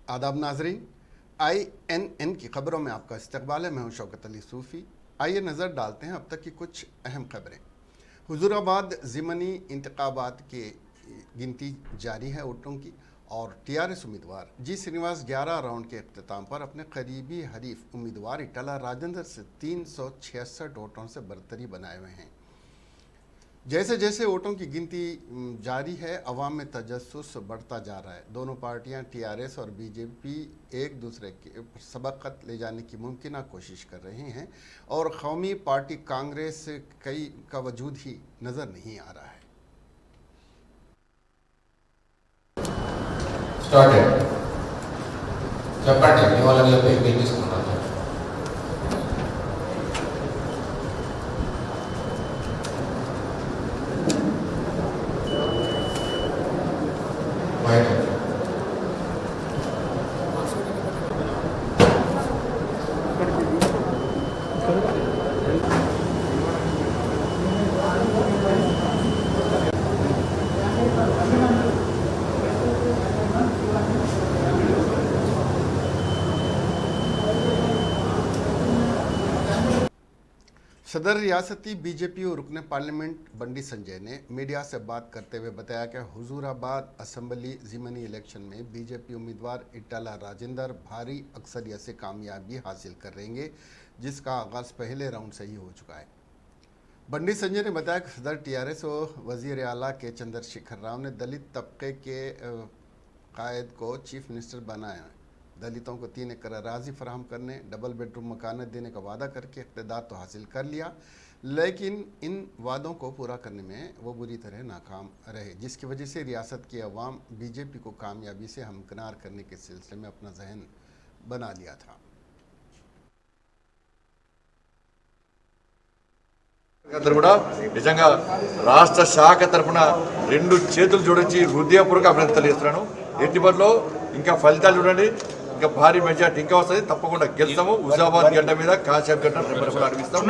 आदाब नाजरीन, INN की खबरों में आपका इस्तकबाल है। मैं हूं शौकत अली सूफ़ी। आइए नज़र डालते हैं अब तक की कुछ अहम खबरें। हुजूराबाद ज़िमनी इंतखाबात की गिनती जारी है वोटों की, और TRS उम्मीदवार जी श्रीनिवास 11 राउंड के अख्ताम पर अपने करीबी हरीफ उम्मीदवार इटाला राजेंद्र से 366 वोटों से बरतरी बनाए हुए हैं। जैसे जैसे वोटों की गिनती जारी है, अवाम में तजस्सुस बढ़ता जा रहा है। दोनों पार्टियां TRS और BJP एक दूसरे के सबकत ले जाने की मुमकिन कोशिश कर रही हैं, और कौमी पार्टी कांग्रेस कई का वजूद ही नज़र नहीं आ रहा है। सदर रियासती BJP रुकने पार्लियामेंट बंडी संजय ने मीडिया से बात करते हुए बताया कि हुजूराबाद असम्बली ज़िमनी इलेक्शन में BJP उम्मीदवार इटाला राजेंद्र भारी अक्सरियत से कामयाबी हासिल करेंगे, जिसका आगाज़ पहले राउंड से ही हो चुका है। बंडी संजय ने बताया कि सदर TRS और वज़ीर आला के चंद्रशेखर राव ने दलित तबके के कायद को चीफ मिनिस्टर बनाया। दलितों को 3 एकड़ अराज़ी फराहम करने, डबल बेडरूम मकान देने का वादा करके इक़्तिदार तो हासिल कर लिया, लेकिन इन वादों को पूरा करने में वो बुरी तरह नाकाम रहे, जिसकी वजह से रियासत की अवाम BJP को कामयाबी से हमकिनार करने के सिलसिले में अपना जहन बना लिया था। నిజంగా రాష్ట్ర శాఖ తరఫున 2 చేతులు జోడించి హృదయపూర్వక అభినందనలు తెలియజేస్తున్నాను. ఎట్టి బరిలో ఇంకా ఫలితాలు చూడండి, ఇంకా భారీ మెజార్టీ ఇంకా వస్తుంది. తప్పకుండా గెలుస్తాము. హుజాబాద్ గడ్డ మీద కాసేపు గడ్డ ప్రారంభిస్తాం.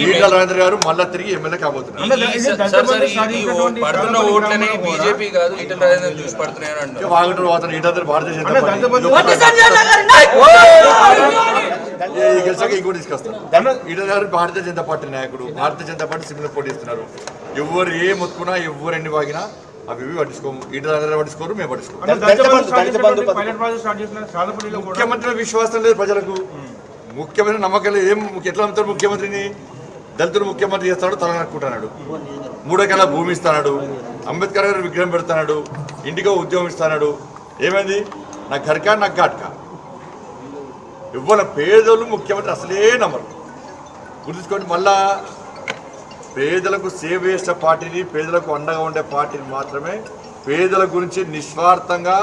ఈటల రాజేంద్ర గారు మళ్ళా తిరిగి ఎమ్మెల్యే కాబోతున్నారు. వాగటూరు అతను ఈటల భారతీయ జనతా పార్టీ గెలిచాక ఇంకోటి తీసుకొస్తారు. ఈటల గారు భారతీయ జనతా పార్టీ నాయకుడు, భారతీయ జనతా పార్టీ సిమ్లో పోటీ ఇస్తున్నారు. ఎవరు ఏ మొత్తుకున్నా, ఎవరు ఎన్ని వాగినా అవి పట్టించుకోము. ఈటల పట్టించుకోరు, మేము పట్టించుకోము. ముఖ్యమంత్రి విశ్వాసం లేదు ప్రజలకు. ముఖ్యమంత్రి నమ్మకం లేదు. ఎట్లా అమ్ముతారు ముఖ్యమంత్రిని? దళితులు ముఖ్యమంత్రి చేస్తాడు, తల నట్టుకుంటున్నాడు. 3 ఎకరాల భూమి ఇస్తున్నాడు, అంబేద్కర్ గారు విగ్రహం పెడుతున్నాడు, ఇంటికో ఉద్యోగం ఇస్తున్నాడు. ఏమైంది? నా ఘర్కా నా ఘాట్కా. ఇవ్వాలి పేదలు ముఖ్యమంత్రి అసలే నమ్మరు. గుర్తుంచుకోండి, మళ్ళా పేదలకు సేవ చేసే పార్టీని, పేదలకు అండగా ఉండే పార్టీని మాత్రమే, పేదల గురించి నిస్వార్థంగా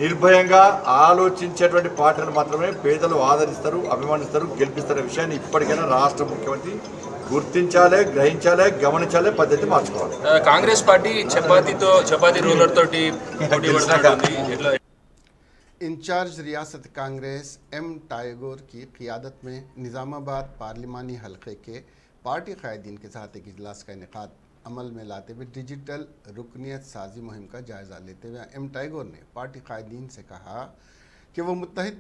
నిర్భయంగా ఆలోచించేటువంటి పార్టీలు మాత్రమే పేదలు ఆదరిస్తారు, అభిమానిస్తారు, గెలిపిస్తారు. విషయాన్ని ఇప్పటికైనా రాష్ట్ర ముఖ్యమంత్రి గుర్తించాలి, గ్రహించాలి, గమనించాలి, పద్ధతి మార్చుకోవాలి. కాంగ్రెస్ పార్టీ చపాతీ రూలర్ తోటి इंचार्ज रियासत कांग्रेस M टाइगोर की क़ियादत में निज़ामाबाद पार्लिमानी हल्के के पार्टी कायदीन के साथ एक इजलास का इनेकाद अमल में लाते हुए डिजिटल रुकनियत साजी मुहिम का जायज़ा लेते हुए M टाइगोर ने पार्टी कायदीन से कहा कि वो मुत्तहिद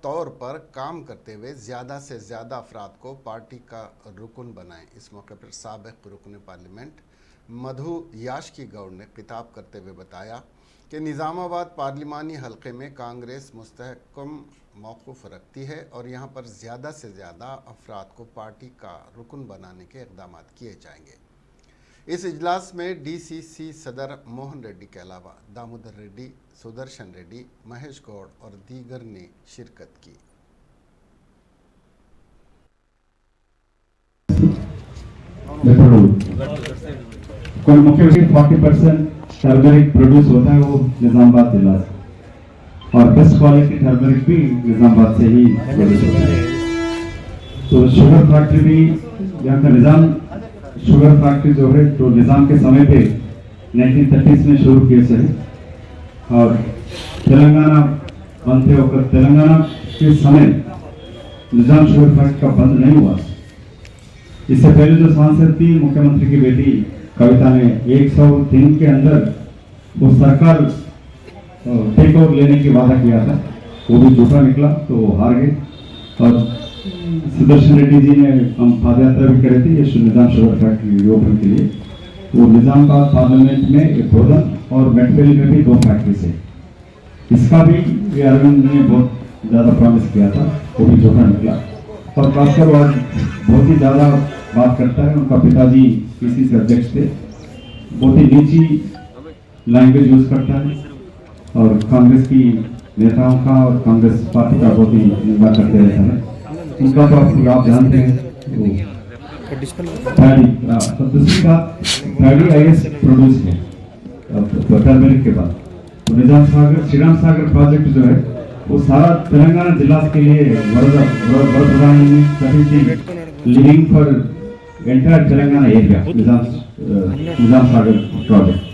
तौर पर काम करते हुए ज़्यादा से ज़्यादा अफराद को पार्टी का रुकन बनाएं। इस मौके पर साबिक़ रुकन पार्लियामेंट मधु याशकी गौड़ ने खिताब करते हुए बताया कि निज़ामाबाद पार्लिमानी हल्के में कांग्रेस मुस्तहकम मौक़िफ़ रखती है और यहाँ पर ज़्यादा से ज़्यादा अफराद को पार्टी का रुकन बनाने के इक़दाम किए जाएंगे। इस इजलास में DCC सदर मोहन रेड्डी के अलावा दामोदर रेड्डी, सुदर्शन रेड्डी, महेश गौड़ और दीगर ने शिरकत की। कोई मुख्य 40% टर्मरिक प्रोड्यूस होता है, वो निजामाबाद जिला से, और बेस्ट क्वालिटी टर्मरिक भी निजामाबाद से ही प्रोड्यूस होता है। तो शुगर फैक्ट्री भी यहाँ का निज़ाम, शुगर फैक्ट्री जो है तो निज़ाम के समय पे 1930s में शुरू किए थे, और तेलंगाना बनते वक्त तेलंगाना के समय निज़ाम शुगर फैक्ट्री का बंद नहीं हुआ। इससे पहले जो सांसद थी, मुख्यमंत्री की बेटी कविता ने 100 दिन के अंदर वो सरकार टेक ओवर लेने की वादा किया था, वो भी झूठा निकला, तो वो हार गए। और सुदर्शन रेड्डी जी ने हम पाद यात्रा भी करे थे ये निजाम शुगर फैक्ट्री रिओपन के लिए। वो निजामाबाद पार्लियामेंट में एक गोदन और मेटवेल में भी 2 फैक्ट्रीज है। इसका भी ये अरविंद ने बहुत ज़्यादा प्रॉमिस किया था, वो भी झूठा निकला। और खासकर वो बहुत ही ज़्यादा बात करता है, उनका पिताजी किसी से अध्यक्ष थे, बहुत ही नीची लैंग्वेज यूज करता है और कांग्रेस की नेताओं का और कांग्रेस पार्टी का बहुत ही निंदा करते रहता है। उनका तो आप जानते हैं दूसरी बात IS प्रोड्यूस है टर्मरिक के बाद। तो निजाम सागर श्रीराम सागर प्रोजेक्ट जो है वो सारा तेलंगाना जिला के लिए living for entire Telangana area Nizam Sagar project.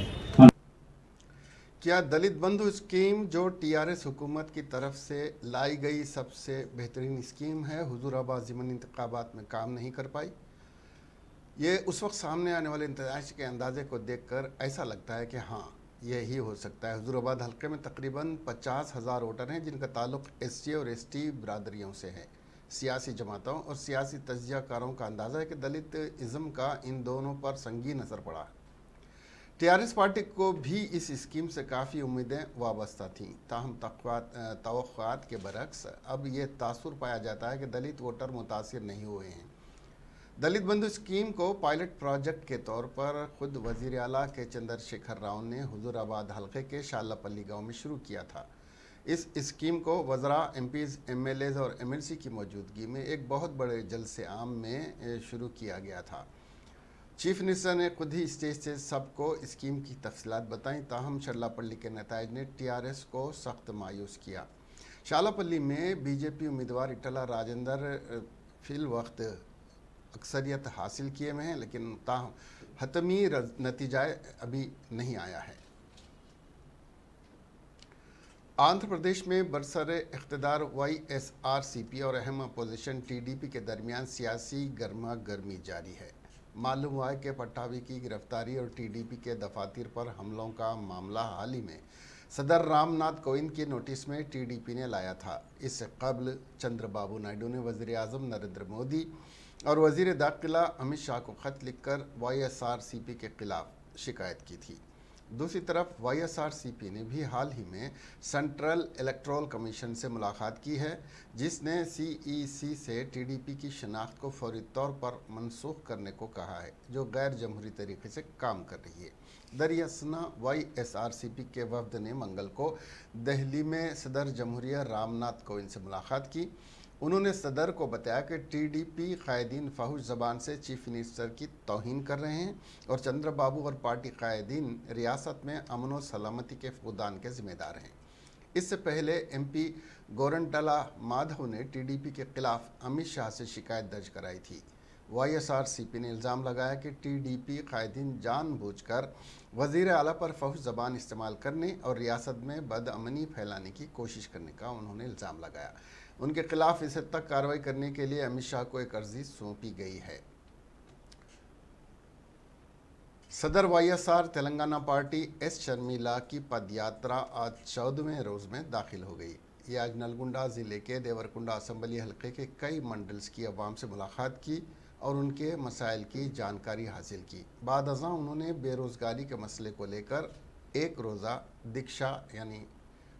क्या दलित बंधु स्कीम जो TRS हुकूमत की तरफ से लाई गई सबसे बेहतरीन स्कीम है, हुजूराबाद ज़िमनी इंतखाबात में काम नहीं कर पाई? ये उस वक्त सामने आने वाले इंतजाज के अंदाजे को देखकर ऐसा लगता है कि हाँ, यही हो सकता है। हुजूराबाद हल्के में तकरीबन 50,000 वोटर हैं जिनका ताल्लुक SC और ST बिरादरियों से है। सियासी जमातों और सियासी तज्जियाकारों का अंदाज़ा है कि दलित इज़्म का इन दोनों पर संगीन असर पड़ा है। TRS पार्टी को भी इस स्कीम से काफ़ी उम्मीदें वाबस्ता थीं, ताहम तवक्कुआत के बरक्स अब ये तासुर पाया जाता है कि दलित वोटर मुतासिर नहीं हुए हैं। दलित बंधु स्कीम को पायलट प्रोजेक्ट के तौर पर खुद वज़ीर आला के चंद्रशेखर राव ने हुजूराबाद हल्के के शालापल्ली गांव में शुरू किया था। इस स्कीम को वज़रा, MPs, MLAs और MLC की मौजूदगी में एक बहुत बड़े जलसे आम में शुरू किया गया था। चीफ मिनिस्टर ने खुद ही स्टेज से सबको स्कीम की तफसीलात बताई, ताहम शालापल्ली के नताइज ने TRS को सख्त मायूस किया। शालापल्ली में BJP उम्मीदवार इटला राजेंद्र फिल वक्त अक्सरियत हासिल किए हुए हैं, लेकिन हतमी नतीजा अभी नहीं आया है। आंध्र प्रदेश में बरसरे इख्तिदार YSRCP और अहम अपोजिशन TDP के दरमियान सियासी गर्मा गर्मी जारी है। मालूम हुआ है कि पट्टाभी की गिरफ्तारी और TDP के दफातर पर हमलों का मामला हाल ही में सदर रामनाथ कोविंद के नोटिस में TDP ने लाया था। इससे कबल चंद्रबाबू नायडू ने वज़ीर आज़म नरेंद्र मोदी और वज़ीर दाखिला अमित शाह को ख़त लिखकर YSRCP के खिलाफ शिकायत की थी। दूसरी तरफ YSRCP ने भी हाल ही में सेंट्रल इलेक्टोरल कमीशन से मुलाकात की है, जिसने CEC से TDP की शनाख्त को फौरी तौर पर मनसूख करने को कहा है, जो गैर जमहूरी तरीके से काम कर रही है। दरियासना YSRCP के वफद ने मंगल को दिल्ली में सदर जमहूरिया रामनाथ कोविंद से मुलाकात की। उन्होंने सदर को बताया कि TDP कायदीन फाहुश ज़बान से चीफ मिनिस्टर की तौहीन कर रहे हैं और चंद्रबाबू और पार्टी कायदीन रियासत में अमन व सलामती के फुकदान के ज़िम्मेदार हैं। इससे पहले MP गोरंटला माधव ने TDP के खिलाफ अमित शाह से शिकायत दर्ज कराई थी। YSRCP ने इल्ज़ाम लगाया कि TDP कायदीन जानबूझकर वज़ीर आला पर फाहुश ज़बान इस्तेमाल करने और रियासत में बदअमनी फैलाने की कोशिश करने का उन्होंने इल्ज़ाम लगाया। उनके खिलाफ इस हद तक कार्रवाई करने के लिए अमित शाह को एक अर्जी सौंपी गई है। सदर YSR Telangana party S Sharmila की पदयात्रा आज 14वें रोज़ में दाखिल हो गई। ये आज नलगुंडा ज़िले के देवरकुंडा असम्बली हल्के के कई मंडल्स की अवाम से मुलाकात की और उनके मसाइल की जानकारी हासिल की। बाद अज़ां उन्होंने बेरोज़गारी के मसले को लेकर एक रोज़ा दीक्षा यानी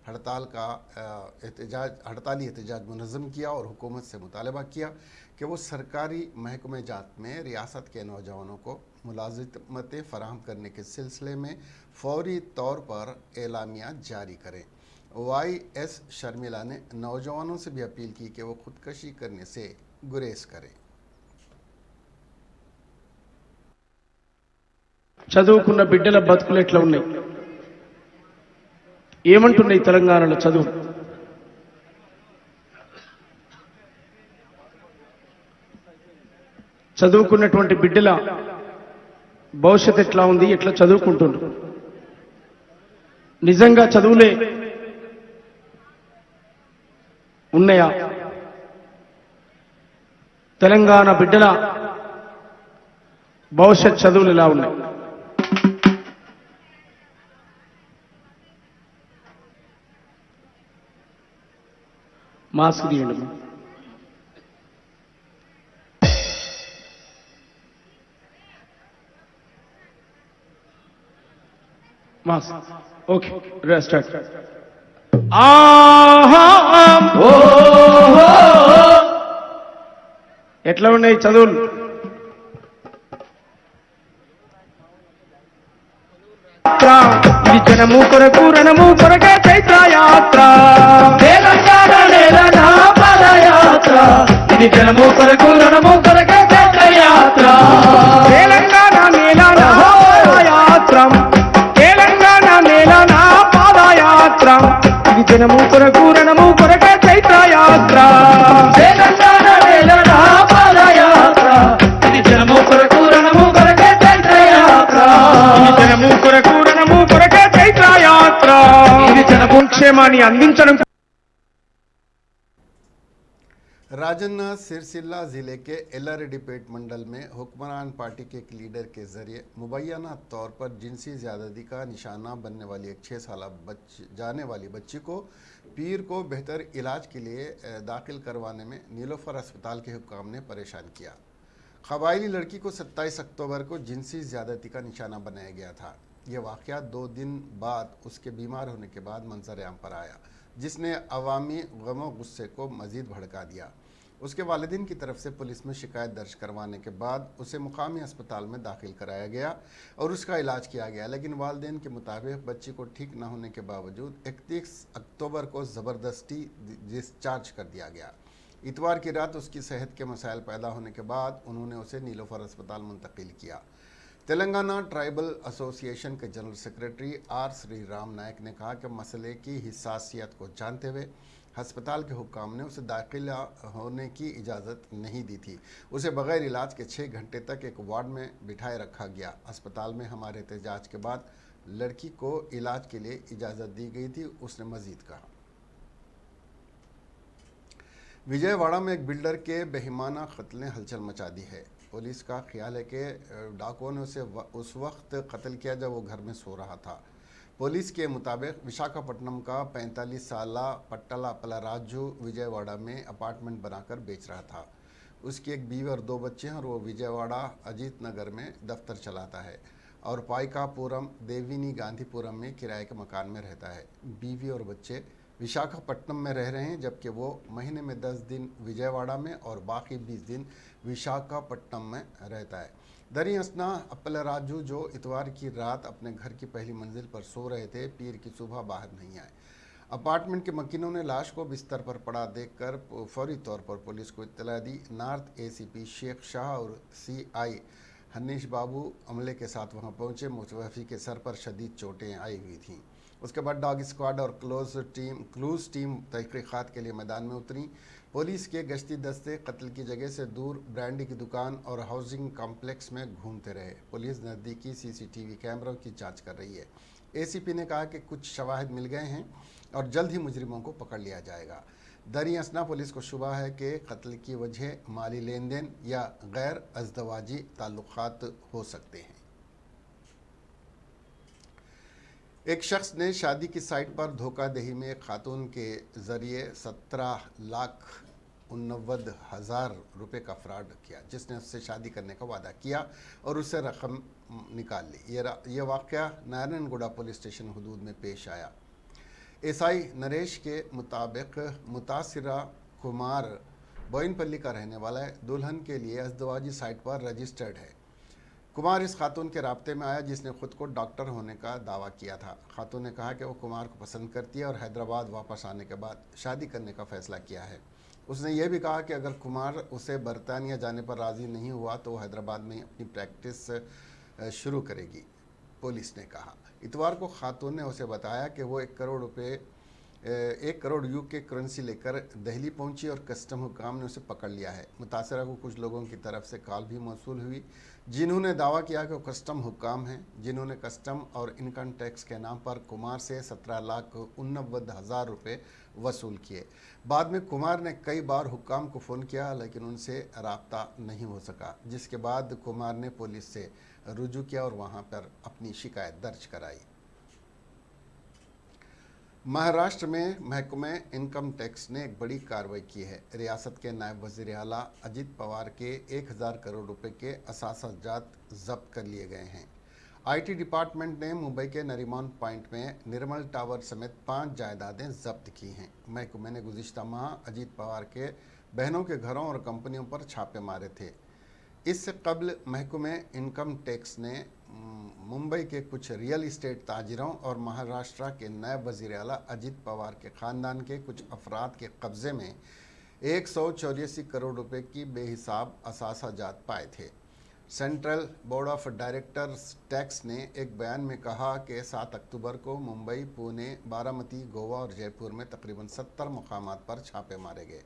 हड़ताली एहतजाज मुनज़्ज़म किया और हुकूमत से मुतालबा किया कि वो सरकारी महकमे जात में रियासत के नौजवानों को मुलाज़मतें फ़राहम करने के सिलसिले में फौरी तौर पर एलामिया जारी करें। YS शर्मिला ने नौजवानों से भी अपील की कि वो खुदकशी करने से गुरेज करें। చదువుకున్న బిడ్డల బతుకులు ఎట్లా ఉన్నాయి, ఏమంటున్నాయి తెలంగాణలో చదువు? చదువుకున్నటువంటి బిడ్డల భవిష్యత్తు ఎట్లా ఉంది, ఎట్లా చదువుకుంటున్నారు? నిజంగా చదువులే ఉన్నాయా? తెలంగాణ బిడ్డల భవిష్యత్ చదువులు ఎలా ఉన్నాయి? మాస్క్ తీయండి మాస్క్ ఓకే స్టార్ట్ ఎట్లా ఉన్నాయి చదువులు ఇది జనము కొరకు రణము కొరకే చైత్రయాత్ర తెలంగాణ నేల నా పాదయాత్ర ఇది జనము కొరకు రణము కొరకే చైత్రయాత్ర తెలంగాణ నేల నా పాదయాత్ర తెలంగాణ నేల నా పాదయాత్ర ఇది జనము కొరకు రణము కొరకే చైత్రయాత్ర తెలంగాణ నేల నా పాదయాత్ర ఇది జనము కొరకు రణము కొరకే చైత్రయాత్ర ఇది జనము కొరకు రణము కొరకే చైత్రయాత్ర ఇది జనము క్షేమాన్ని అందించడం राजन्ना सिरसिल्ला ज़िले के एलारेडीपेट मंडल में हुक्मरान पार्टी के एक लीडर के जरिए मुबैना तौर पर जिनसी ज़्यादती का निशाना बनने वाली एक 6 साल जाने वाली बच्ची को पीर को बेहतर इलाज के लिए दाखिल करवाने में नीलोफर अस्पताल के हुक्काम ने परेशान किया। कबायली लड़की को 27 अक्टूबर को जिनसी ज़्यादती का निशाना बनाया गया था। यह वाक़या 2 दिन बाद उसके बीमार होने के बाद मंजर-ए-आम पर आया, जिसने अवामी गमो गुस्से को मज़ीद भड़का दिया। उसके वालिदैन की तरफ से पुलिस में शिकायत दर्ज करवाने के बाद उसे मुकामी अस्पताल में दाखिल कराया गया और उसका इलाज किया गया, लेकिन वालिदैन के मुताबिक बच्ची को ठीक न होने के बावजूद 31 अक्टूबर को ज़बरदस्ती डिस्चार्ज कर दिया गया। इतवार की रात उसकी सेहत के मसाइल पैदा होने के बाद उन्होंने उसे नीलोफर अस्पताल मुंतकिल किया। तेलंगाना ट्राइबल एसोसिएशन के जनरल सेक्रेटरी आर श्रीराम नायक ने कहा कि मसले की हिसासियत को जानते हुए अस्पताल के हुक्काम ने उसे दाखिला होने की इजाज़त नहीं दी थी। उसे बग़ैर इलाज के 6 घंटे तक एक वार्ड में बिठाए रखा गया। अस्पताल में हमारे एहतजाज के बाद लड़की को इलाज के लिए इजाज़त दी गई थी, उसने मज़ीद कहा। विजयवाड़ा में एक बिल्डर के बेईमाना कत्ल ने हलचल मचा दी है। पुलिस का ख्याल है कि डाकुओं ने उसे उस वक्त कत्ल किया जब वो घर में सो रहा था। पुलिस के मुताबिक विशाखापट्टनम का 45 साल पट्टला पलाराजू विजयवाड़ा में अपार्टमेंट बनाकर बेच रहा था। उसकी एक बीवी और 2 बच्चे हैं और वो विजयवाड़ा अजीत नगर में दफ्तर चलाता है और पाइकापुरम देविनी गांधीपुरम में किराए के मकान में रहता है। बीवी और बच्चे विशाखापट्टनम में रह रहे हैं, जबकि वो महीने में 10 दिन विजयवाड़ा में और बाकी 20 दिन विशाखापट्टनम में रहता है। दरी असना अपलराजू जो इतवार की रात अपने घर की पहली मंजिल पर सो रहे थे, पीर की सुबह बाहर नहीं आए। अपार्टमेंट के मकीनों ने लाश को बिस्तर पर पड़ा देखकर फौरी तौर पर पुलिस को इत्तला दी। नॉर्थ एसीपी शेख शाह और सीआई हनीश बाबू अमले के साथ वहां पहुंचे। मुतवफ़ी के सर पर शदीद चोटें आई हुई थीं। उसके बाद डॉग स्क्वाड और क्लूज़ टीम तहक़ीक़ात के लिए मैदान में उतरी। पुलिस के गश्ती दस्ते कत्ल की जगह से दूर ब्रांडी की दुकान और हाउसिंग कॉम्प्लेक्स में घूमते रहे। पुलिस नज़दीकी सीसीटीवी कैमरों की जांच कर रही है। एसीपी ने कहा कि कुछ शवाहिद मिल गए हैं और जल्द ही मुजरिमों को पकड़ लिया जाएगा। दरी असना पुलिस को शुबा है कि कत्ल की वजह माली लेन देन या गैर अज़दवाजी ताल्लुक़ात हो सकते हैं। एक शख्स ने शादी की साइट पर धोखाधड़ी में एक खातून के ज़रिए 17,49,000 रुपये का फ्रॉड किया, जिसने उससे शादी करने का वादा किया और उससे रकम निकाल ली। ये वाक़या नारायणगुड़ा पुलिस स्टेशन हदूद में पेश आया। एसआई नरेश के मुताबिक मुतासिरा कुमार बोइनपल्ली का रहने वाला है। दुल्हन के लिए अज़दवाजी साइट पर रजिस्टर्ड है। कुमार इस खातून के राब्ते में आया जिसने खुद को डॉक्टर होने का दावा किया था। खातून ने कहा कि वो कुमार को पसंद करती है और हैदराबाद वापस आने के बाद शादी करने का फ़ैसला किया है। उसने यह भी कहा कि अगर कुमार उसे बरतानिया जाने पर राज़ी नहीं हुआ तो हैदराबाद में अपनी प्रैक्टिस शुरू करेगी, पुलिस ने कहा। इतवार को खातून ने उसे बताया कि वो 1 करोड़ UK करेंसी लेकर दिल्ली पहुंची और कस्टम हुकाम ने उसे पकड़ लिया है। मुतासरा को कुछ लोगों की तरफ से कॉल भी मौसूल हुई, जिन्होंने दावा किया कि वो कस्टम हुकाम हैं, जिन्होंने कस्टम और इनकम टैक्स के नाम पर कुमार से 17,89,000 रुपये वसूल किए। बाद में कुमार ने कई बार हुकाम को फ़ोन किया, लेकिन उनसे राब्ता नहीं हो सका, जिसके बाद कुमार ने पुलिस से रुजू किया और वहाँ पर अपनी शिकायत दर्ज कराई। महाराष्ट्र में महकमे इनकम टैक्स ने एक बड़ी कार्रवाई की है। रियासत के नायब वज़ीर आला अजीत पवार के 1000 करोड़ रुपए के असासाजात जब्त कर लिए गए हैं। आईटी डिपार्टमेंट ने मुंबई के नरीमन पॉइंट में निर्मल टावर समेत 5 जायदादें जब्त की हैं। महकमे ने गुज़िश्ता माह अजीत पवार के बहनों के घरों और कंपनियों पर छापे मारे थे। इससे कबल महकमे इनकम टैक्स ने मुंबई के कुछ रियल इस्टेट ताजिरों और महाराष्ट्र के नायब वज़ीर आला अजीत पवार के ख़ानदान के कुछ अफराद के कब्ज़े में 184 करोड़ रुपए की बेहिसाब असासाजात पाए थे। Central board of directors tax ने एक बयान में कहा कि 7 अक्टूबर को मुंबई, पुणे, बारामती, गोवा और जयपुर में तकरीबन 70 मुकामात पर छापे मारे गए।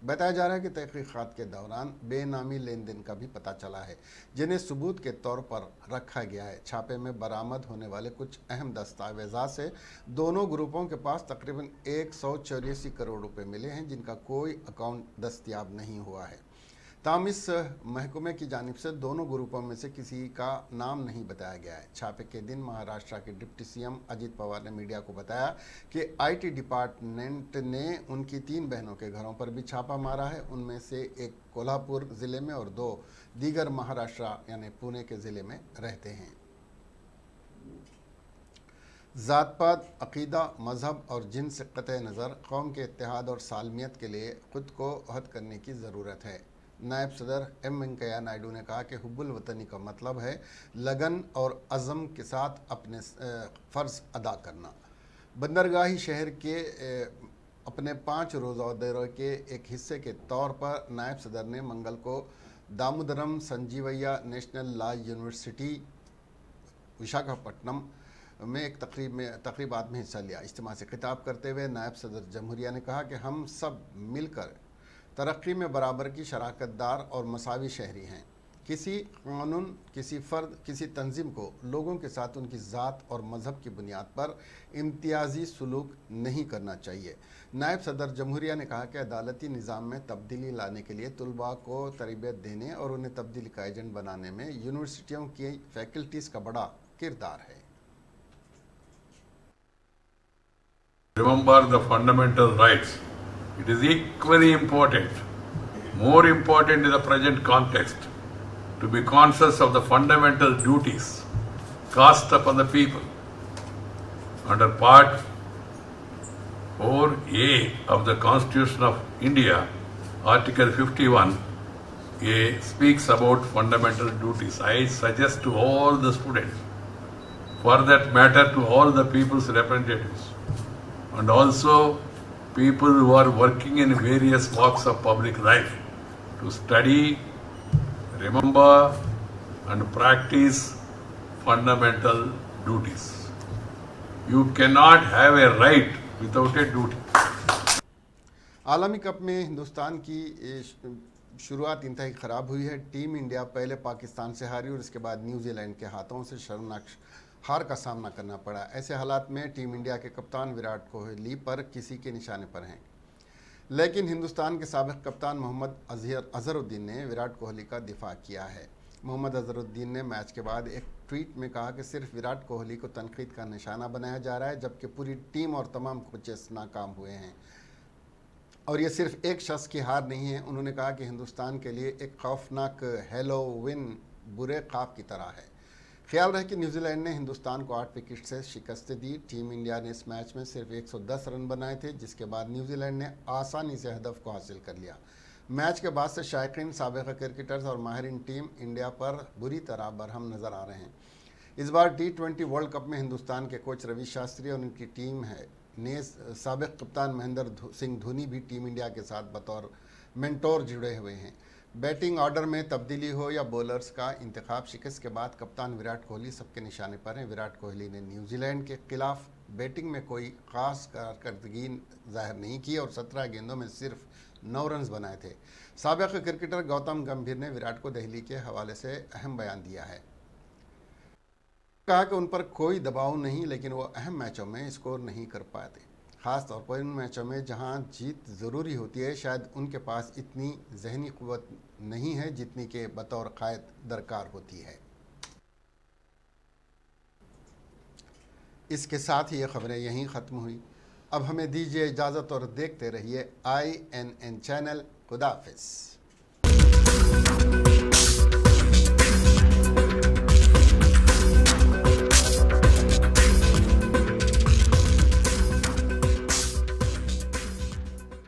बताया जा रहा है कि तहकीकात के दौरान बेनामी लेन देन का भी पता चला है, जिन्हें सबूत के तौर पर रखा गया है। छापे में बरामद होने वाले कुछ अहम दस्तावेज़ात से दोनों ग्रुपों के पास तकरीबन 184 करोड़ रुपए मिले हैं, जिनका कोई अकाउंट दस्तयाब नहीं हुआ है। ताहम इस महकमे की जानिब से दोनों ग्रुपों में से किसी का नाम नहीं बताया गया है। छापे के दिन महाराष्ट्र के डिप्टी सीएम अजीत पवार ने मीडिया को बताया कि आईटी डिपार्टमेंट ने उनकी 3 बहनों के घरों पर भी छापा मारा है। उनमें से एक कोल्हापुर ज़िले में और 2 दीगर महाराष्ट्र यानी पुणे के ज़िले में रहते हैं। ज़ात-पात, अक़ीदा, मज़हब और जिन्स से क़त्ए नज़र कौम के इत्तेहाद और सालमियत के लिए ख़ुद को अहद करने की ज़रूरत है। नायब सदर एम वेंकैया नायडू ने कहा कि हुब्बुल वतनी का मतलब है लगन और अज़म के साथ अपने फ़र्ज़ अदा करना। बंदरगाही शहर के अपने 5 रोज़ा दौरे के एक हिस्से के तौर पर नायब सदर ने मंगल को Damodaram Sanjeevaiah national law university Visakhapatnam में एक तकरीबात में हिस्सा लिया। इज्तिमा से खिताब करते हुए नायब सदर जमहूरिया ने कहा कि हम सब मिलकर तरक्की में बराबर की शराकतदार और मसावी शहरी हैं। किसी कानून, किसी फ़र्द, किसी तंजीम को लोगों के साथ उनकी ज़ात और मज़हब की बुनियाद पर इम्तियाजी सलूक नहीं करना चाहिए। नायब सदर जमहूरिया ने कहा कि अदालती निज़ाम में तब्दीली लाने के लिए तलबा को तरबियत देने और उन्हें तब्दीली का एजेंट बनाने में यूनिवर्सिटियों की फैकल्टीज़ का बड़ा किरदार है। Remember the fundamental rights. It is equally important, more important in the present context, to be conscious of the fundamental duties cast upon the people. Under Part 4A of the Constitution of India, Article 51A speaks about fundamental duties. I suggest to all the students, for that matter to all the people's representatives, and also people who are working in various walks of public life, to study, remember and practice fundamental duties. You cannot have a right without a duty. आलमी cup में हिंदुस्तान की शुरुआत इंतहाई ख़राब हुई है। Team India पहले पाकिस्तान से हारी और इसके बाद न्यूजीलैंड के हाथों से शर्मनाक हार का सामना करना पड़ा। ऐसे हालात में टीम इंडिया के कप्तान विराट कोहली पर किसी के निशाने पर हैं, लेकिन हिंदुस्तान के साबिक़ कप्तान मोहम्मद अज़हरुद्दीन ने विराट कोहली का दिफा किया है। मोहम्मद अज़हरुद्दीन ने मैच के बाद एक ट्वीट में कहा कि सिर्फ विराट कोहली को तनकीद का निशाना बनाया जा रहा है, जबकि पूरी टीम और तमाम कोचेस नाकाम हुए हैं और ये सिर्फ एक शख्स की हार नहीं है। उन्होंने कहा कि हिंदुस्तान के लिए एक खौफनाक हेलोविन बुरे ख्वाब की तरह है। ख्याल रहे कि न्यूजीलैंड ने हिंदुस्तान को 8 विकेट से शिकस्त दी। टीम इंडिया ने इस मैच में सिर्फ 110 रन बनाए थे, जिसके बाद न्यूजीलैंड ने आसानी से हदफ को हासिल कर लिया। मैच के बाद से शायकीन, साबिक़ क्रिकेटर्स और माहिरीन टीम इंडिया पर बुरी तरह बरहम नज़र आ रहे हैं। इस बार T20 वर्ल्ड कप में हिंदुस्तान के कोच रवि शास्त्री और उनकी टीम ने साबिक़ कप्तान महेंद्र सिंह धोनी भी टीम इंडिया के साथ बतौर मेंटोर जुड़े हुए हैं। बैटिंग ऑर्डर में तब्दीली हो या बॉलर्स का इंतखाब, शिकस्त के बाद कप्तान विराट कोहली सबके निशाने पर हैं। विराट कोहली ने न्यूजीलैंड के खिलाफ बैटिंग में कोई ख़ास कारकर्दगी जाहिर नहीं की और 17 गेंदों में सिर्फ 9 रन बनाए थे। साबिक़ क्रिकेटर गौतम गंभीर ने विराट को दिल्ली के हवाले से अहम बयान दिया है। कहा कि उन पर कोई दबाव नहीं, लेकिन वो अहम मैचों में स्कोर नहीं कर पाते, ख़ास तौर पर उन मैचों में जहां जीत ज़रूरी होती है। शायद उनके पास इतनी जहनी क़ुव्वत नहीं है जितनी के बतौर क़ायद दरकार होती है। इसके साथ ही ये खबरें यहीं ख़त्म हुई। अब हमें दीजिए इजाज़त और देखते रहिए INN चैनल। खुदा हाफिज़।